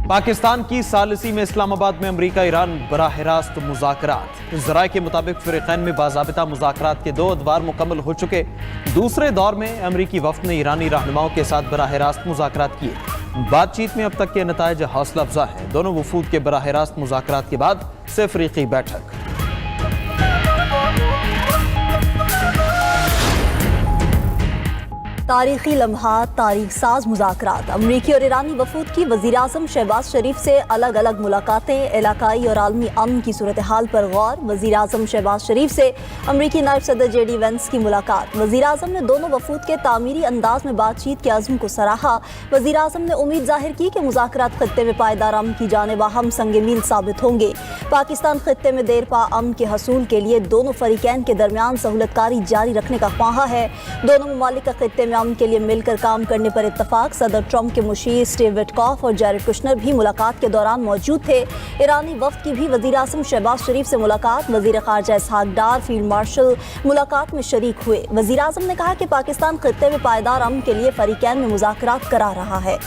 پاکستان کی ثالثی میں اسلام آباد میں امریکہ ایران براہ راست مذاکرات۔ ذرائع کے مطابق فریقین میں باضابطہ مذاکرات کے 2 ادوار مکمل ہو چکے۔ دوسرے دور میں امریکی وفد نے ایرانی رہنماؤں کے ساتھ براہ راست مذاکرات کیے۔ بات چیت میں اب تک کے نتائج حوصلہ افزا ہیں۔ دونوں وفود کے براہ راست مذاکرات کے بعد افریقی بیٹھک۔ تاریخی لمحات، تاریخ ساز مذاکرات۔ امریکی اور ایرانی وفود کی وزیراعظم شہباز شریف سے الگ الگ ملاقاتیں، علاقائی اور عالمی امن کی صورتحال پر غور۔ وزیراعظم شہباز شریف سے امریکی نائب صدر جے ڈی وینس کی ملاقات۔ وزیراعظم نے دونوں وفود کے تعمیری انداز میں بات چیت کے عزم کو سراہا۔ وزیراعظم نے امید ظاہر کی کہ مذاکرات خطے میں پائیدار امن کی جانب اہم سنگ میل ثابت ہوں گے۔ پاکستان خطے میں دیر پا امن کے حصول کے لیے دونوں فریقین کے درمیان سہولت کاری جاری رکھنے کا خواہاں ہے۔ دونوں ممالک کا خطے میں امن کے لیے مل کر کام کرنے پر اتفاق۔ صدر ٹرمپ کے مشیر اسٹیو وٹکاف اور جیرڈ کشنر بھی ملاقات کے دوران موجود تھے۔ ایرانی وفد کی بھی وزیراعظم شہباز شریف سے ملاقات۔ وزیر خارجہ اسحاق ڈار، فیلڈ مارشل ملاقات میں شریک ہوئے۔ وزیراعظم نے کہا کہ پاکستان خطے میں پائیدار امن کے لیے فریقین میں مذاکرات کرا رہا ہے۔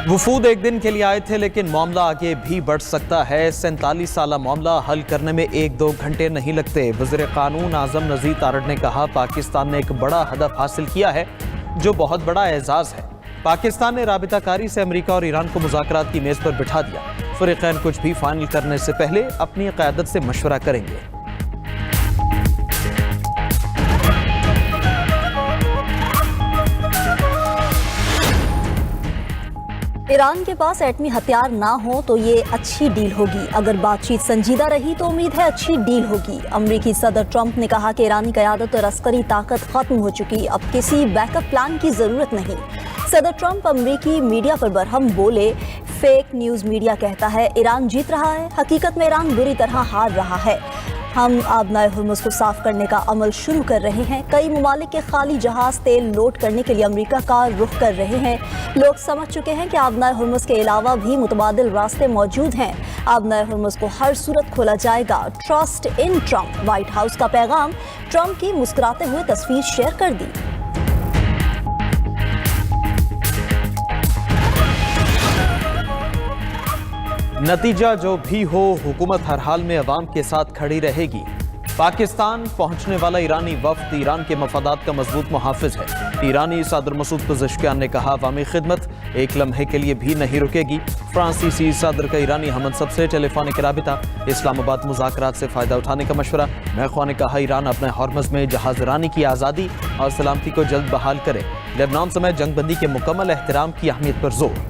وفود ایک دن کے لیے آئے تھے لیکن معاملہ آگے بھی بڑھ سکتا ہے۔ 47 سالہ معاملہ حل کرنے میں 1-2 گھنٹے نہیں لگتے۔ وزیر قانون اعظم نذیر تارڑ نے کہا پاکستان نے ایک بڑا ہدف حاصل کیا ہے جو بہت بڑا اعزاز ہے۔ پاکستان نے رابطہ کاری سے امریکہ اور ایران کو مذاکرات کی میز پر بٹھا دیا۔ فریقین کچھ بھی فائنل کرنے سے پہلے اپنی قیادت سے مشورہ کریں گے۔ ایران کے پاس ایٹمی ہتھیار نہ ہو تو یہ اچھی ڈیل ہوگی۔ اگر بات چیت سنجیدہ رہی تو امید ہے اچھی ڈیل ہوگی۔ امریکی صدر ٹرمپ نے کہا کہ ایرانی قیادت اور عسکری طاقت ختم ہو چکی، اب کسی بیک اپ پلان کی ضرورت نہیں۔ صدر ٹرمپ امریکی میڈیا پر برہم بولے، فیک نیوز میڈیا کہتا ہے ایران جیت رہا ہے، حقیقت میں ایران بری طرح ہار رہا ہے۔ ہم آبنائے ہرمز کو صاف کرنے کا عمل شروع کر رہے ہیں۔ کئی ممالک کے خالی جہاز تیل لوڈ کرنے کے لیے امریکہ کا رخ کر رہے ہیں۔ لوگ سمجھ چکے ہیں کہ آبنائے ہرمز کے علاوہ بھی متبادل راستے موجود ہیں۔ آبنائے ہرمز کو ہر صورت کھولا جائے گا۔ Trust in Trump. White House کا پیغام۔ ٹرمپ کی مسکراتے ہوئے تصویر شیئر کر دی۔ نتیجہ جو بھی ہو، حکومت ہر حال میں عوام کے ساتھ کھڑی رہے گی۔ پاکستان پہنچنے والا ایرانی وفد ایران کے مفادات کا مضبوط محافظ ہے۔ ایرانی صدر مسعود پزشکیان نے کہا عوامی خدمت ایک لمحے کے لیے بھی نہیں رکے گی۔ فرانسیسی صدر کا ایرانی ہم منصب سے ٹیلی فونک رابطہ۔ اسلام آباد مذاکرات سے فائدہ اٹھانے کا مشورہ۔ میخواہ نے کہا ایران اپنے ہرمز میں جہاز رانی کی آزادی اور سلامتی کو جلد بحال کرے۔ لبنان سمیت جنگ بندی کے مکمل احترام کی اہمیت پر زور۔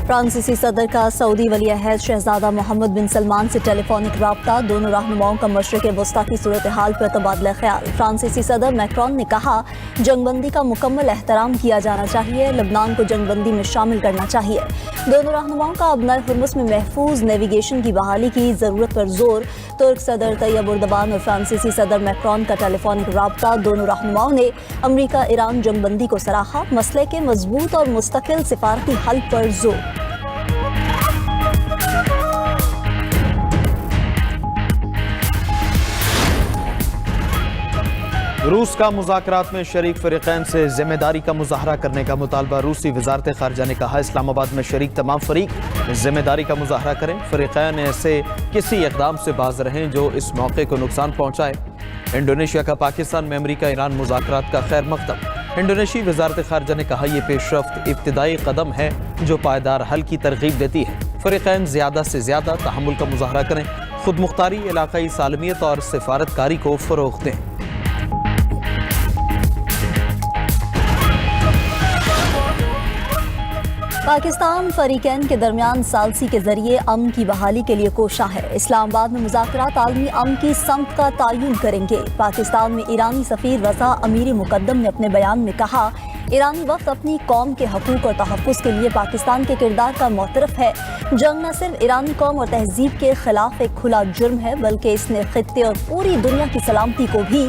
فرانسیسی صدر کا سعودی ولی عہد شہزادہ محمد بن سلمان سے ٹیلی فونک رابطہ۔ دونوں رہنماؤں کا مشرق وسطیٰ کی صورتحال پر تبادلہ خیال۔ فرانسیسی صدر میکرون نے کہا جنگ بندی کا مکمل احترام کیا جانا چاہیے، لبنان کو جنگ بندی میں شامل کرنا چاہیے۔ دونوں رہنماؤں کا آبنائے ہرمز میں محفوظ نیویگیشن کی بحالی کی ضرورت پر زور۔ ترک صدر طیب اردوان اور فرانسیسی صدر میکرون کا ٹیلی فونک رابطہ۔ دونوں رہنماؤں نے امریکہ ایران جنگ بندی کو سراہا، مسئلے کے مضبوط اور مستقل سفارتی حل پر زور۔ روس کا مذاکرات میں شریک فریقین سے ذمہ داری کا مظاہرہ کرنے کا مطالبہ۔ روسی وزارت خارجہ نے کہا اسلام آباد میں شریک تمام فریق ذمہ داری کا مظاہرہ کریں۔ فریقین ایسے کسی اقدام سے باز رہیں جو اس موقع کو نقصان پہنچائے۔ انڈونیشیا کا پاکستان میں امریکہ ایران مذاکرات کا خیر مقدم۔ انڈونیشی وزارت خارجہ نے کہا یہ پیش رفت ابتدائی قدم ہے جو پائیدار حل کی ترغیب دیتی ہے۔ فریقین زیادہ سے زیادہ تحمل کا مظاہرہ کریں، خود مختاری، علاقائی سالمیت اور سفارتکاری کو فروغ دیں۔ پاکستان فریقین کے درمیان ثالثی کے ذریعے امن کی بحالی کے لیے کوشاں ہے۔ اسلام آباد میں مذاکرات عالمی امن کی سمت کا تعین کریں گے۔ پاکستان میں ایرانی سفیر رضا امیر مقدم نے اپنے بیان میں کہا ایرانی وقت اپنی قوم کے حقوق اور تحفظ کے لیے پاکستان کے کردار کا معترف ہے۔ جنگ نہ صرف ایرانی قوم اور تہذیب کے خلاف ایک کھلا جرم ہے بلکہ اس نے خطے اور پوری دنیا کی سلامتی کو بھی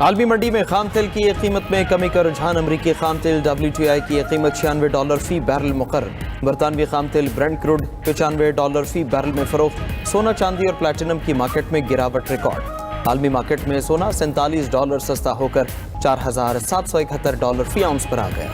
عالمی منڈی میں خام تیل کی ایک قیمت میں کمی کا رجحان، امریکی خام تیل WTI کی ایک قیمت $96 فی بیرل مقرر، برطانوی خام تیل برنٹ کروڈ $95 فی بیرل میں فروخت، سونا چاندی اور پلیٹینم کی مارکیٹ میں گراوٹ ریکارڈ، عالمی مارکیٹ میں سونا $47 سستا ہو کر $4771 فی اونس پر آ گیا۔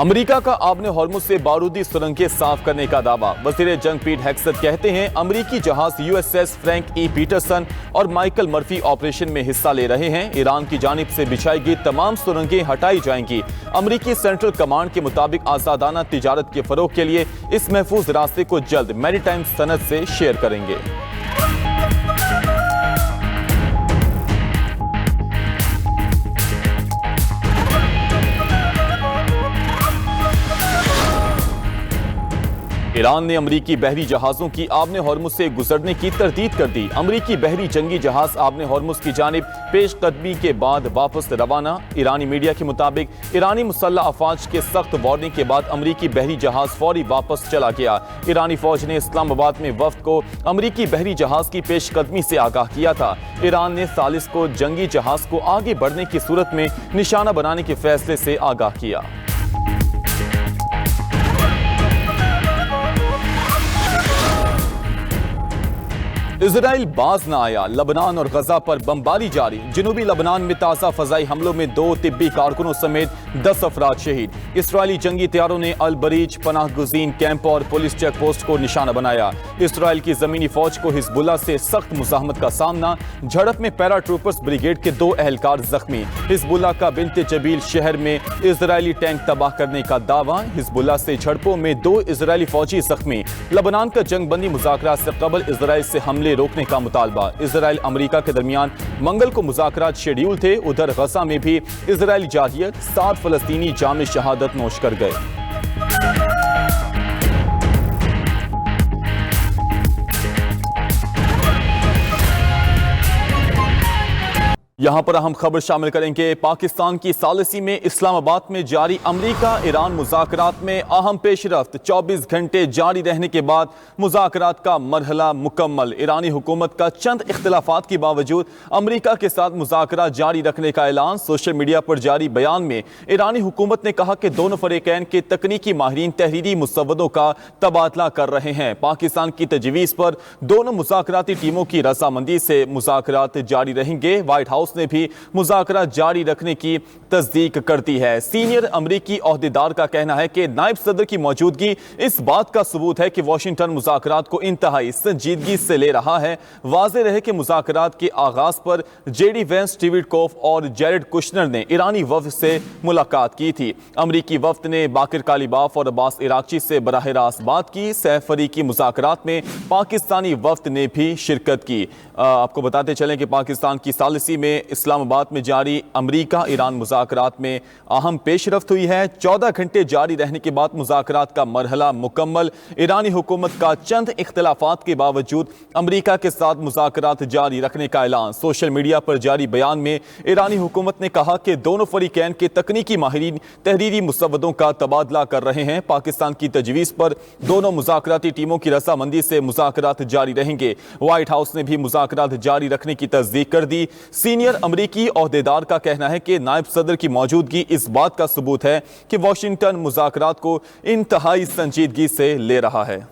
امریکہ کا آبن ہارمز سے بارودی سرنگیں صاف کرنے کا دعویٰ، وزیر جنگ پیٹ ہیگسٹ کہتے ہیں امریکی جہاز USS فرینک ای پیٹرسن اور مائیکل مرفی آپریشن میں حصہ لے رہے ہیں، ایران کی جانب سے بچھائی گئی تمام سرنگیں ہٹائی جائیں گی۔ امریکی سینٹرل کمانڈ کے مطابق آزادانہ تجارت کے فروغ کے لیے اس محفوظ راستے کو جلد میری ٹائم صنعت سے شیئر کریں گے۔ ایران نے امریکی بحری جہازوں کی آبن ہارمز سے گزرنے کی تردید کر دی۔ امریکی بحری جنگی جہاز آبن ہارمز کی جانب پیش قدمی کے بعد واپس روانہ۔ ایرانی میڈیا کے مطابق ایرانی مسلح افواج کے سخت وارننگ کے بعد امریکی بحری جہاز فوری واپس چلا گیا۔ ایرانی فوج نے اسلام آباد میں وفد کو امریکی بحری جہاز کی پیش قدمی سے آگاہ کیا تھا۔ ایران نے ثالث کو جنگی جہاز کو آگے بڑھنے کی صورت میں نشانہ بنانے کے فیصلے سے آگاہ کیا۔ اسرائیل باز نہ آیا، لبنان اور غزہ پر بمباری جاری، جنوبی لبنان میں تازہ فضائی حملوں میں 2 طبی کارکنوں سمیت 10 افراد شہید۔ اسرائیلی جنگی طیاروں نے البریج پناہ گزین کیمپ اور پولیس چیک پوسٹ کو نشانہ بنایا۔ اسرائیل کی زمینی فوج کو حزب اللہ سے سخت مزاحمت کا سامنا، جھڑپ میں پیرا ٹروپرز بریگیڈ کے 2 اہلکار زخمی۔ حزب اللہ کا بنت جبیل شہر میں اسرائیلی ٹینک تباہ کرنے کا دعویٰ، حزب اللہ سے جھڑپوں میں 2 اسرائیلی فوجی زخمی۔ لبنان کا جنگ بندی مذاکرات سے قبل اسرائیل سے حملے روکنے کا مطالبہ، اسرائیل امریکہ کے درمیان منگل کو مذاکرات شیڈیول تھے۔ ادھر غزہ میں بھی اسرائیلی جارحیت، 7 فلسطینی جام شہادت نوش کر گئے۔ یہاں پر اہم خبر شامل کریں گے، پاکستان کی ثالثی میں اسلام آباد میں جاری امریکہ ایران مذاکرات میں اہم پیش رفت، 24 گھنٹے جاری رہنے کے بعد مذاکرات کا مرحلہ مکمل۔ ایرانی حکومت کا چند اختلافات کے باوجود امریکہ کے ساتھ مذاکرات جاری رکھنے کا اعلان۔ سوشل میڈیا پر جاری بیان میں ایرانی حکومت نے کہا کہ دونوں فریقین کے تکنیکی ماہرین تحریری مسودوں کا تبادلہ کر رہے ہیں۔ پاکستان کی تجویز پر دونوں مذاکراتی ٹیموں کی رضامندی سے مذاکرات جاری رہیں گے۔ وائٹ ہاؤس نے بھی مذاکرات جاری رکھنے کی تصدیق کرتی ہے۔ سینئر امریکی عہدیدار کا کہنا ہے کہ نائب صدر کی موجودگی اس بات کا ثبوت ہے کہ واشنگٹن مذاکرات کو انتہائی سنجیدگی سے لے رہا ہے۔ واضح رہے کہ مذاکرات کے آغاز پر JD وینس، سٹیو وٹکوف اور جیرڈ کشنر نے ایرانی وفد سے ملاقات کی تھی۔ امریکی وفد نے باقر کالیباف اور عباس عراقچی سے براہ راست بات کی۔ سہ فریقی مذاکرات میں پاکستانی وفد نے بھی شرکت کی۔ آپ کو بتاتے چلیں کہ پاکستان کی ثالثی میں اسلام آباد میں جاری امریکہ ایران مذاکرات میں اہم پیش رفت ہوئی ہے۔ 14 گھنٹے جاری رہنے کے بعد مذاکرات کا مرحلہ مکمل۔ ایرانی حکومت کا چند اختلافات کے باوجود امریکہ کے ساتھ مذاکرات جاری رکھنے کا اعلان۔ سوشل میڈیا پر جاری بیان میں ایرانی حکومت نے کہا کہ دونوں فریقین کے تکنیکی ماہرین تحریری مسودوں کا تبادلہ کر رہے ہیں۔ پاکستان کی تجویز پر دونوں مذاکراتی ٹیموں کی رضامندی سے مذاکرات جاری رہیں گے۔ وائٹ ہاؤس نے بھی مذاکرات جاری رکھنے کی تصدیق کر دی۔ سینئر امریکی عہدیدار کا کہنا ہے کہ نائب صدر کی موجودگی اس بات کا ثبوت ہے کہ واشنگٹن مذاکرات کو انتہائی سنجیدگی سے لے رہا ہے۔